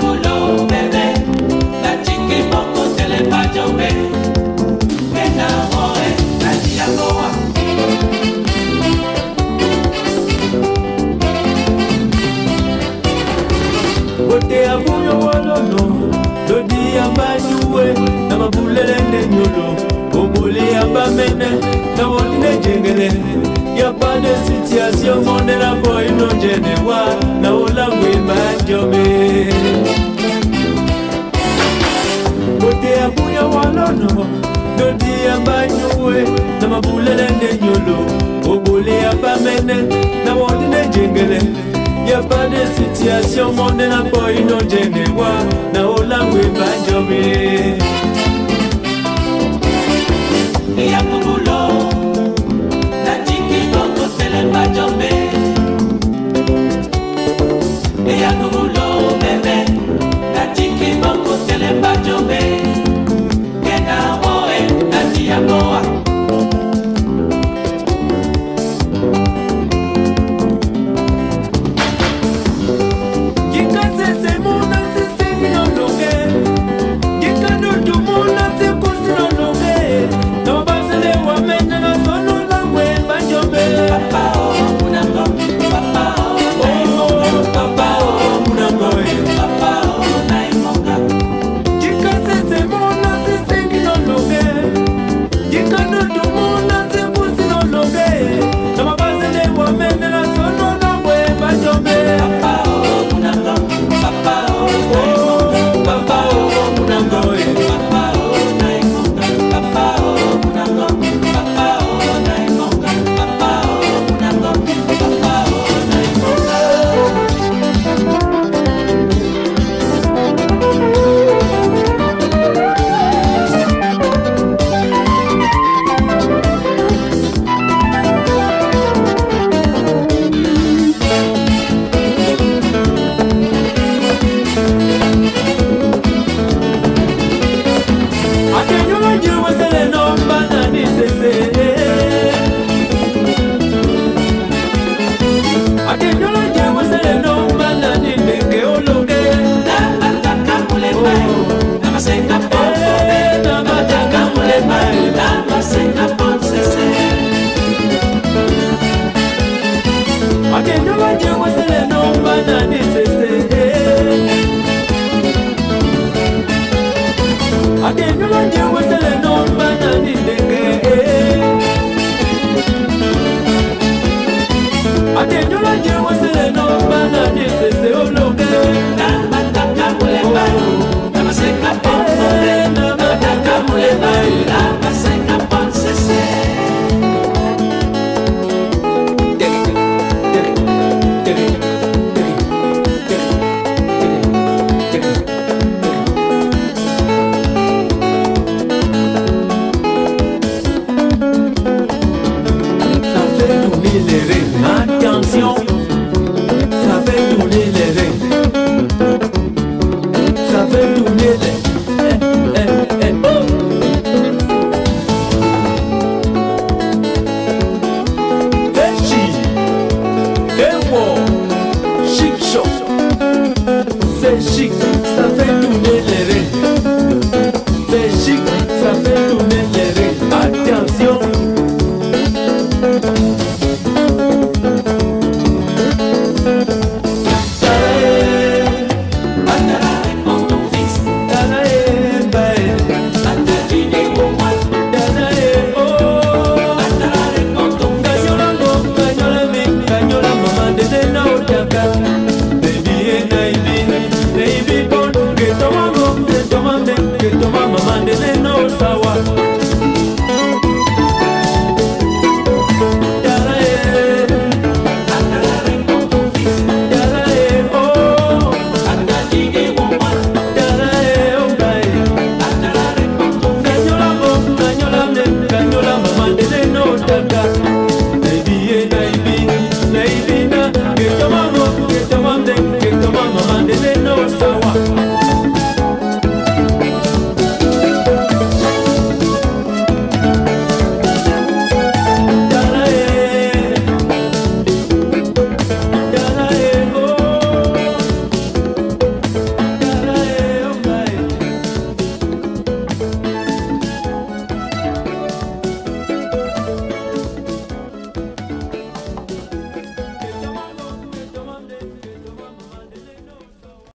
bulo bebe, na chiki boko tele bajobe. Kena moe, na diagoa. Bote abuyo walono, dodi ambanyuwe, na mabulele nyolo, obole ambamene, na woline jengele. Y'a pas de situation, mon est la boy non genewa, na olangwe banjome. Bote abuya walono, dodi ambanyuwe, na mabulele nyolo, obole ambamene, na woline jengele. Y'a pas de situation, mon est la boy non genewa, na olangwe banjome. Y'a bulo. Bajombe, eya nulo bebe, na chiki boko tele bajombe, kena moe na diagoa. Kika sese muna sese no longe, kika nutu muna se kusi no longe, no basele wa mena na sono langwe bajombe. Attention, ça fait tourner les reins. Ça fait tourner les chic, c'est chic, ça fait tourner les